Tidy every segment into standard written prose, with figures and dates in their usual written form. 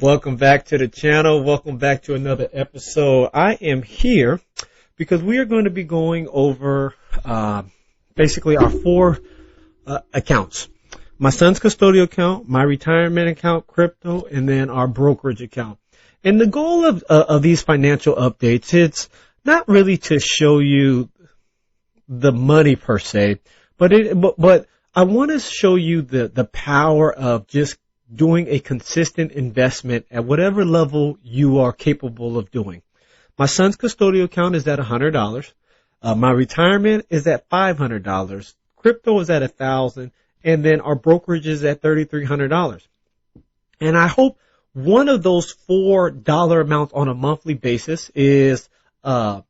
Welcome back to the channel. Welcome back to another episode. I am here because we are going to be going over basically our four accounts. My son's custodial account, my retirement account, crypto, and then our brokerage account. And the goal of these financial updates, it's not really to show you the money per se, but I want to show you the power of just doing a consistent investment at whatever level you are capable of doing. My son's custodial account is at $100. My retirement is at $500. Crypto is at $1,000, and then our brokerage is at $3,300. And I hope one of those $4 amounts on a monthly basis is a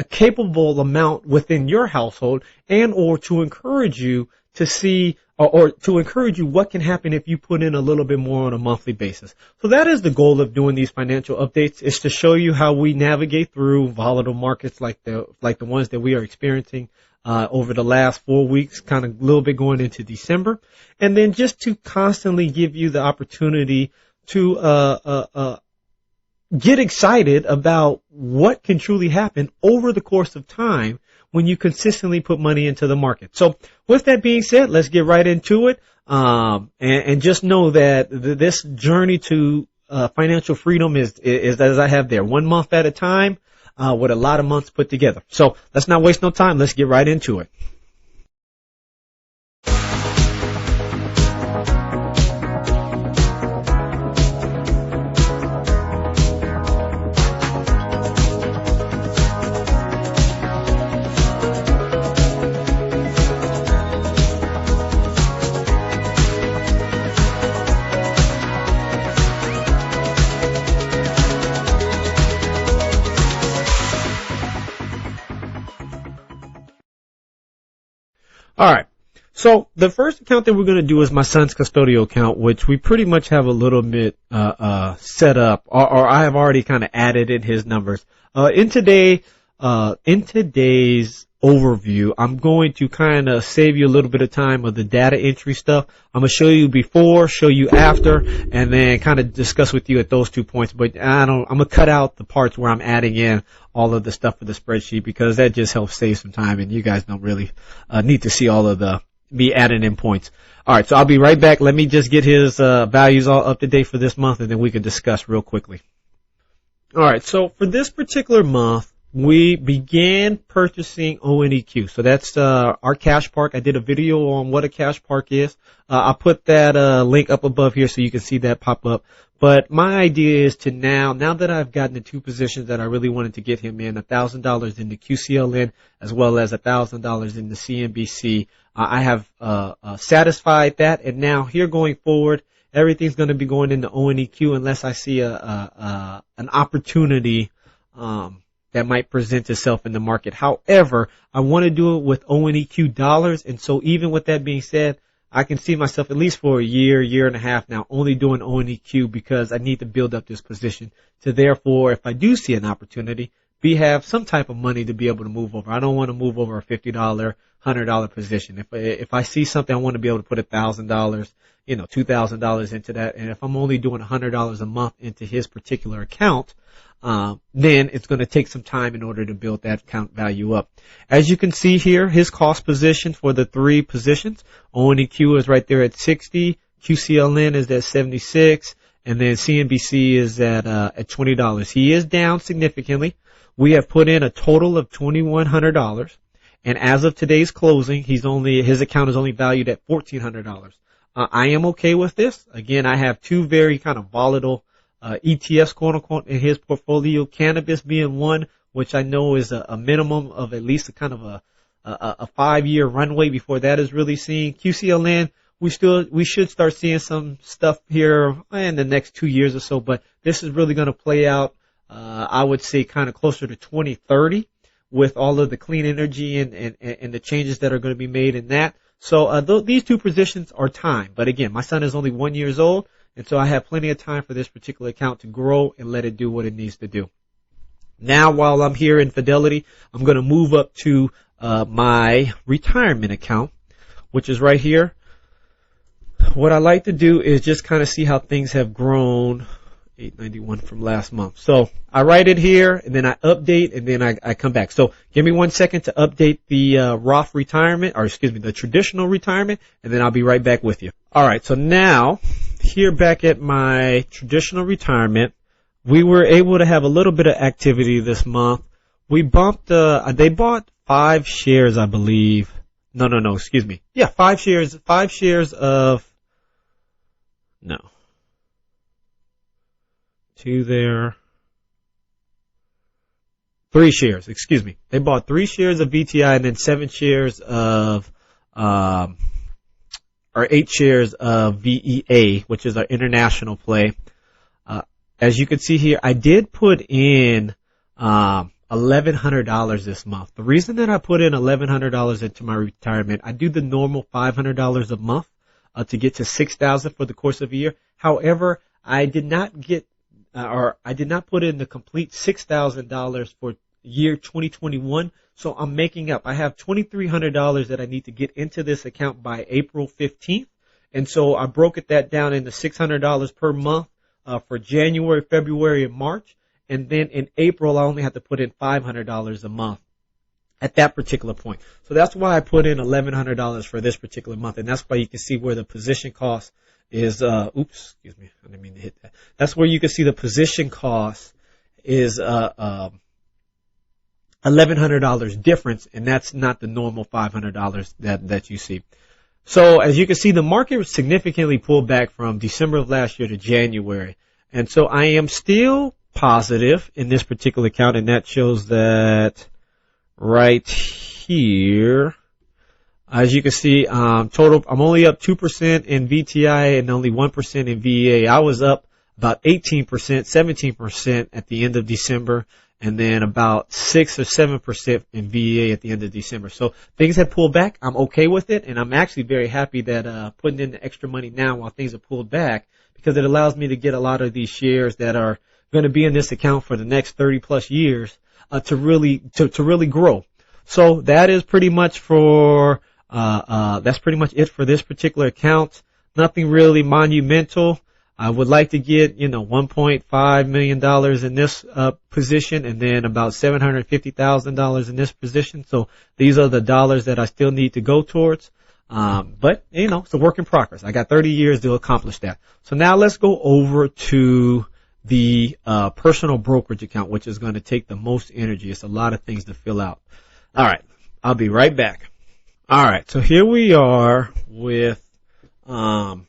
capable amount within your household, and or to encourage you to see or to encourage you what can happen if you put in a little bit more on a monthly basis. So that is the goal of doing these financial updates, is to show you how we navigate through volatile markets like the ones that we are experiencing over the last 4 weeks, kind of a little bit going into December, and then just to constantly give you the opportunity to get excited about what can truly happen over the course of time when you consistently put money into the market. So with that being said, let's get right into it. And just know that this journey to financial freedom is as I have there, 1 month at a time, with a lot of months put together. So let's not waste no time. Let's get right into it. All right. So the first account that we're going to do is my son's custodial account, which we pretty much have a little bit set up, or I have already kind of added in his numbers. In today's overview, I'm going to kind of save you a little bit of time of the data entry stuff. I'm going to show you before, show you after, and then kind of discuss with you at those 2 points. But I'm going to cut out the parts where I'm adding in all of the stuff for the spreadsheet, because that just helps save some time, and you guys don't really need to see all of me adding in points. All right, so I'll be right back. Let me just get his values all up to date for this month, and then we can discuss real quickly. All right, so for this particular month, we began purchasing ONEQ. So that's our cash park. I did a video on what a cash park is. I'll put that link up above here so you can see that pop up. But my idea is to now that I've gotten the 2 positions that I really wanted to get him in, $1,000 in the QCLN as well as $1,000 in the CNBC, I have satisfied that. And now here going forward, everything's going to be going into ONEQ unless I see an opportunity that might present itself in the market. However, I want to do it with ONEQ dollars, and so even with that being said, I can see myself at least for a year and a half now only doing ONEQ, because I need to build up this position to therefore, if I do see an opportunity, have some type of money to be able to move over. I don't want to move over a $50, $100 position. If I see something, I want to be able to put $1,000, $2,000 into that, and if I'm only doing $100 a month into his particular account, then it's going to take some time in order to build that account value up. As you can see here, his cost position for the 3 positions, ONEQ is right there at 60, QCLN is at 76, and then CNBC is at $20. He is down significantly. We have put in a total of $2,100, and as of today's closing, his account is only valued at $1,400. I am okay with this. Again, I have 2 very kind of volatile ETFs, quote unquote, in his portfolio. Cannabis being one, which I know is a minimum of at least a kind of a 5-year runway before that is really seen. QCLN, we should start seeing some stuff here in the next 2 years or so, but this is really going to play out, I would say, kind of closer to 2030 with all of the clean energy and the changes that are going to be made in that. So these 2 positions are time. But again, my son is only 1 year old, and so I have plenty of time for this particular account to grow and let it do what it needs to do. Now, while I'm here in Fidelity, I'm going to move up to my retirement account, which is right here. What I like to do is just kind of see how things have grown 891 from last month. So I write it here, and then I update, and then I come back. So give me 1 second to update the Roth retirement, or excuse me, the traditional retirement, and then I'll be right back with you. All right, so now here back at my traditional retirement, we were able to have a little bit of activity this month. We bumped, they bought 5 shares, I believe. No, excuse me. Yeah, 5 shares of, no. 2 there. 3 shares, excuse me. They bought 3 shares of VTI and then 7 shares of, or 8 shares of VEA, which is our international play. As you can see here, I did put in, $1,100 this month. The reason that I put in $1,100 into my retirement, I do the normal $500 a month, to get to $6,000 for the course of a year. However, I did not get, I did not put in the complete $6,000 for year 2021, so I'm making up. I have $2,300 that I need to get into this account by April 15th, and so I broke that down into $600 per month for January, February, and March, and then in April I only have to put in $500 a month at that particular point. So that's why I put in $1,100 for this particular month, and that's why you can see where the position cost is, excuse me, I didn't mean to hit that. That's where you can see the position cost is $1,100 difference, and that's not the normal $500 that you see. So as you can see, the market significantly pulled back from December of last year to January, and so I am still positive in this particular account, and that shows that right here. As you can see, total, I'm only up 2% in VTI and only 1% in VEA. I was up about 18%, 17% at the end of December, and then about 6 or 7% in VEA at the end of December. So things have pulled back. I'm okay with it, and I'm actually very happy that putting in the extra money now while things are pulled back, because it allows me to get a lot of these shares that are going to be in this account for the next 30 plus years to really grow. So that is pretty much for that's pretty much it for this particular account. Nothing really monumental. I would like to get, $1.5 million in this position, and then about $750,000 in this position. So these are the dollars that I still need to go towards. But it's a work in progress. I got 30 years to accomplish that. So now let's go over to the personal brokerage account, which is going to take the most energy. It's a lot of things to fill out. All right, I'll be right back. All right, so here we are with the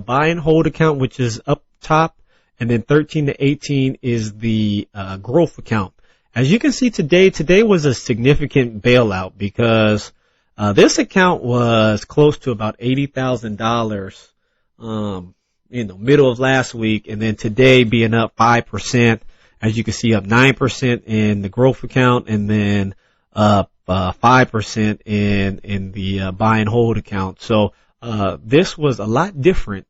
buy and hold account, which is up top, and then 13 to 18 is the growth account. As you can see today was a significant bailout, because this account was close to about $80,000 middle of last week, and then today being up 5%. As you can see, up 9% in the growth account, and then up 5% in the buy and hold account. So this was a lot different,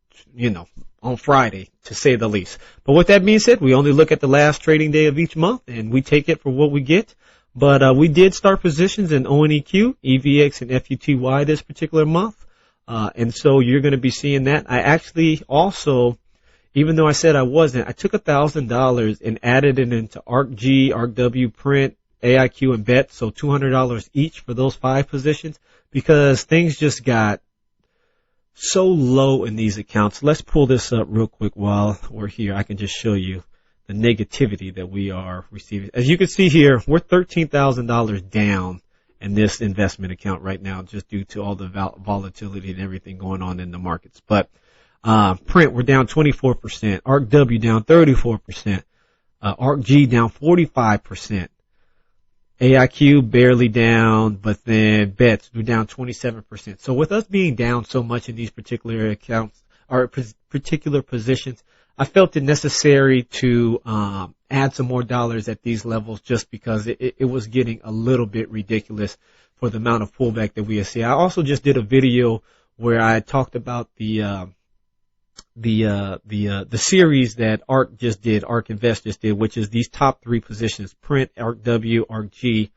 on Friday, to say the least. But with that being said, we only look at the last trading day of each month, and we take it for what we get. But we did start positions in ONEQ, EVX, and FUTY this particular month. And so you're going to be seeing that. I actually also, even though I said I wasn't, I took $1,000 and added it into ARCG, ARCW, Print, AIQ, and Bet. So $200 each for those 5 positions, because things just got so low in these accounts. Let's pull this up real quick while we're here. I can just show you the negativity that we are receiving. As you can see here, we're $13,000 down in this investment account right now, just due to all the volatility and everything going on in the markets. But Print, we're down 24%. ARCW down 34%. ARCG down 45%. AIQ barely down, but then bets we're down 27%. So with us being down so much in these particular accounts or particular positions, I felt it necessary to add some more dollars at these levels, just because it was getting a little bit ridiculous for the amount of pullback that we see. I also just did a video where I talked about the series that ARK Invest just did, which is these top 3 positions: Print, ARCW, ARCG,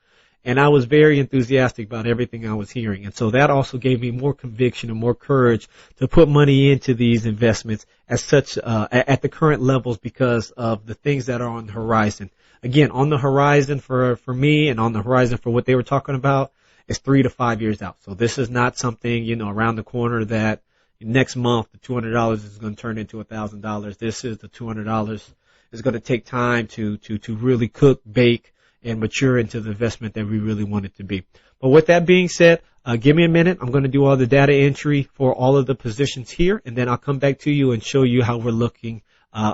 And I was very enthusiastic about everything I was hearing. And so that also gave me more conviction and more courage to put money into these investments at the current levels because of the things that are on the horizon. Again, on the horizon for me and on the horizon for what they were talking about is 3 to 5 years out. So this is not something, around the corner that next month the $200 is going to turn into $1,000. This is the $200 is going to take time to really cook, bake, and mature into the investment that we really want it to be. But with that being said, give me a minute. I'm going to do all the data entry for all of the positions here, and then I'll come back to you and show you how we're looking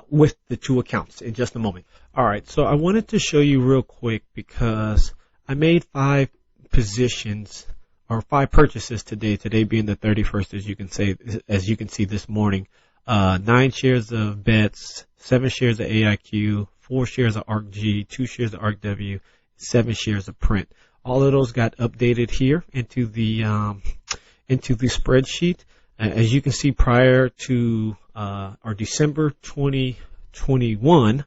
with the two accounts in just a moment. All right, so I wanted to show you real quick because I made 5 positions or 5 purchases today being the 31st, as you can see this morning. 9 shares of BETS, 7 shares of AIQ, 4 shares of ARCG, 2 shares of ARCW, 7 shares of Print. All of those got updated here into the spreadsheet. As you can see, prior to our December 2021,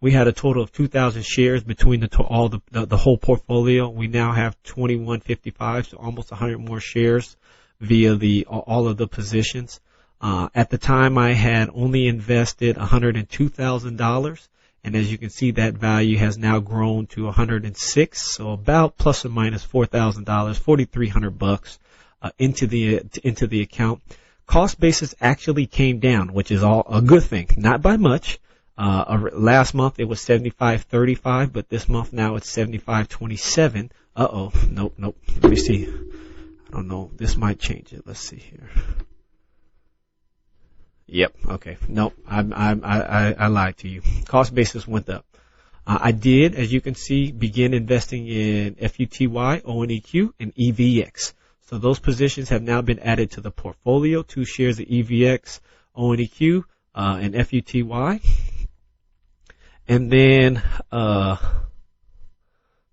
we had a total of 2,000 shares between the whole portfolio. We now have 2155, so almost 100 more shares via all of the positions. At the time, I had only invested $102,000. And as you can see, that value has now grown to 106, so about plus or minus $4,000, $4,300 into the account. Cost basis actually came down, which is a good thing, not by much. Last month it was 75.35, but this month now it's 75.27. Nope. Let me see. I don't know. This might change it. Let's see here. Yep. Okay. Nope. I lied to you. Cost basis went up. I did, as you can see, begin investing in FUTY, ONEQ, and EVX. So those positions have now been added to the portfolio. 2 shares of EVX, ONEQ, and FUTY. And then,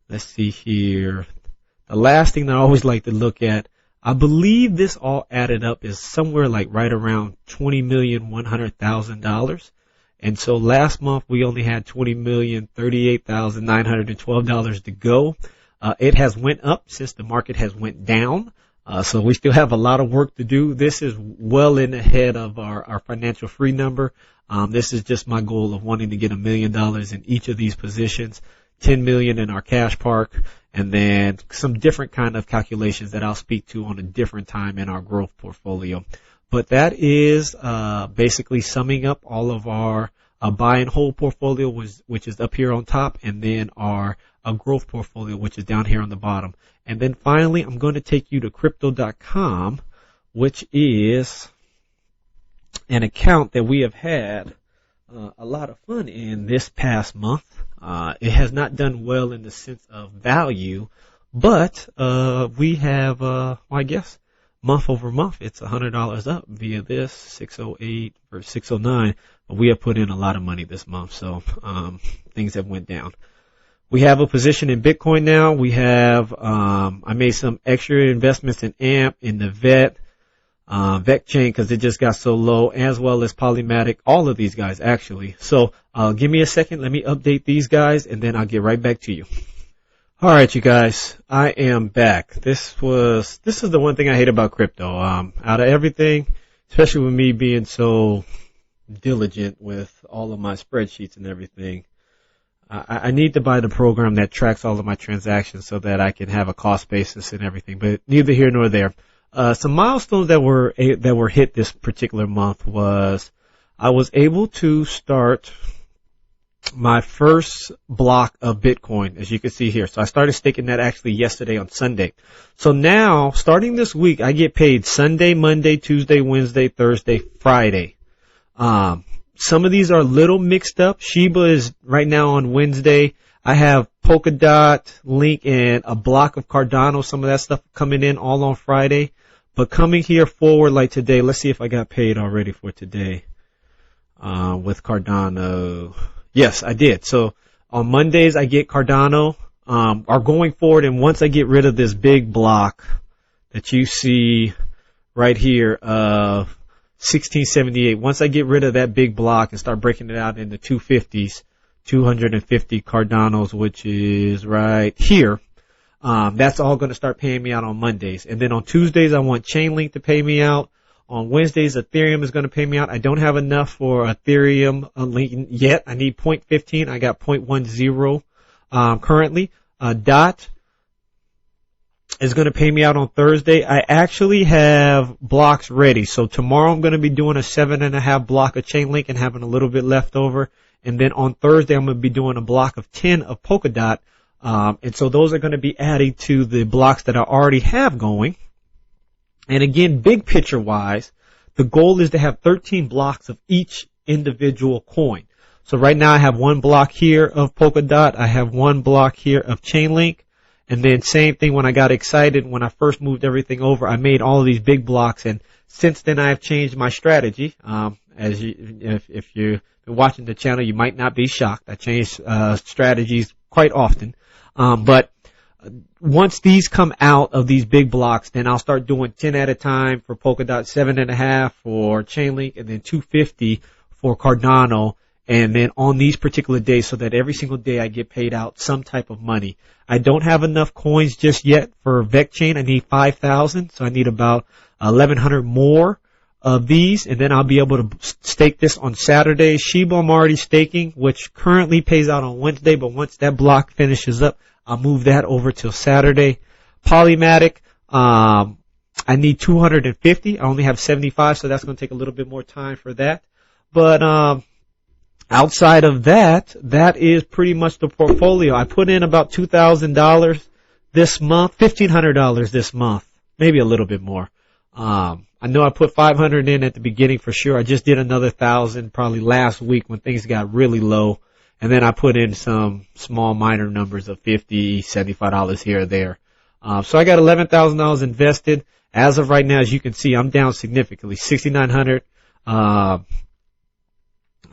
let's see here. The last thing that I always like to look at, I believe this all added up is somewhere like right around $20,100,000. And so last month we only had $20,038,912 to go. It has went up since the market has went down. So we still have a lot of work to do. This is well in ahead of our financial free number. This is just my goal of wanting to get $1 million in each of these positions, 10 million in our cash park, and then some different kind of calculations that I'll speak to on a different time in our growth portfolio. But that is basically summing up all of our buy and hold portfolio, which is up here on top, and then our growth portfolio, which is down here on the bottom. And then finally, I'm going to take you to crypto.com, which is an account that we have had a lot of fun in this past month. It has not done well in the sense of value, but we have, I guess, month over month, it's $100 up via this 608 or 609. But we have put in a lot of money this month, so things have went down. We have a position in Bitcoin now. We have, I made some extra investments in AMP, in the VET chain because it just got so low, as well as Polymatic, all of these guys actually. So give me a second, let me update these guys, and then I'll get right back to you. All right, you guys, I am back. This is the one thing I hate about crypto. Out of everything, especially with me being so diligent with all of my spreadsheets and everything, I need to buy the program that tracks all of my transactions so that I can have a cost basis and everything. But neither here nor there. Some milestones that were hit this particular month was I was able to start my first block of Bitcoin, as you can see here. So I started staking that actually yesterday on Sunday. So now, starting this week, I get paid Sunday, Monday, Tuesday, Wednesday, Thursday, Friday. Some of these are a little mixed up. Shiba is right now on Wednesday. I have Polkadot, Link, and a block of Cardano. Some of that stuff coming in all on Friday. But coming here forward like today, let's see if I got paid already for today with Cardano. Yes, I did. So on Mondays, I get Cardano. Or going forward, and once I get rid of this big block that you see right here of 1678, once I get rid of that big block and start breaking it out into 250s, 250 Cardanos, which is right here, That's all going to start paying me out on Mondays. And then on Tuesdays, I want Chainlink to pay me out. On Wednesdays, Ethereum is going to pay me out. I don't have enough for Ethereum link yet. I need 0.15. I got 0.10 currently. DOT is going to pay me out on Thursday. I actually have blocks ready. So tomorrow I'm going to be doing a 7.5 block of Chainlink and having a little bit left over. And then on Thursday, I'm going to be doing a block of 10 of Polkadot. And so those are going to be adding to the blocks that I already have going. And again, big picture wise, the goal is to have 13 blocks of each individual coin. So right now I have one block here of Polkadot. I have one block here of Chainlink. And then same thing when I got excited, when I first moved everything over, I made all of these big blocks. And since then I've changed my strategy. If you've been watching the channel, you might not be shocked. I change strategies quite often. But once these come out of these big blocks, then I'll start doing 10 at a time for Polkadot, 7.5 for Chainlink, and then 250 for Cardano. And then on these particular days, so that every single day I get paid out some type of money. I don't have enough coins just yet for VecChain. I need 5,000, so I need about 1,100 more of these, and then I'll be able to stake this on Saturday. Shiba I'm already staking, which currently pays out on Wednesday, but once that block finishes up, I'll move that over till Saturday. Polymatic, I need 250. I only have 75, so that's going to take a little bit more time for that. But outside of that, that is pretty much the portfolio. I put in about $2,000 this month, $1,500 this month, maybe a little bit more. I know I put 500 in at the beginning for sure. I just did another 1,000 probably last week when things got really low. And then I put in some small minor numbers of $50, $75 here or there. So I got $11,000 invested. As of right now, as you can see, I'm down significantly, 6,900. I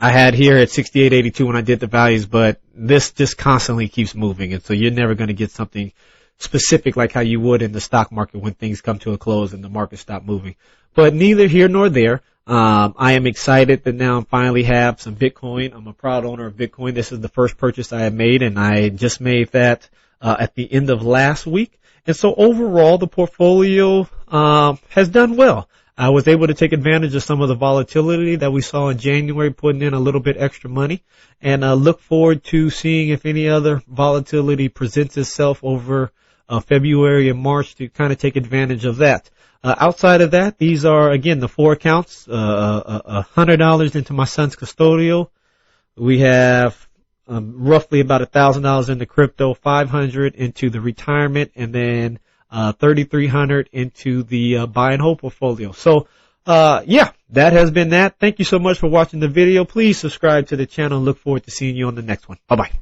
had here at 68.82 when I did the values, but this just constantly keeps moving. And so you're never going to get something specific like how you would in the stock market when things come to a close and the market stop moving. But neither here nor there. I am excited that now I finally have some Bitcoin. I'm a proud owner of Bitcoin. This is the first purchase I have made, and I just made that at the end of last week. And so overall, the portfolio has done well. I was able to take advantage of some of the volatility that we saw in January, putting in a little bit extra money, and look forward to seeing if any other volatility presents itself over February and March to kind of take advantage of that. Outside of that, these are, again, the 4 accounts, $100 into my son's custodial. We have roughly about $1,000 into crypto, $500 into the retirement, and then $3,300 into the buy and hold portfolio. So, yeah, that has been that. Thank you so much for watching the video. Please subscribe to the channel and look forward to seeing you on the next one. Bye-bye.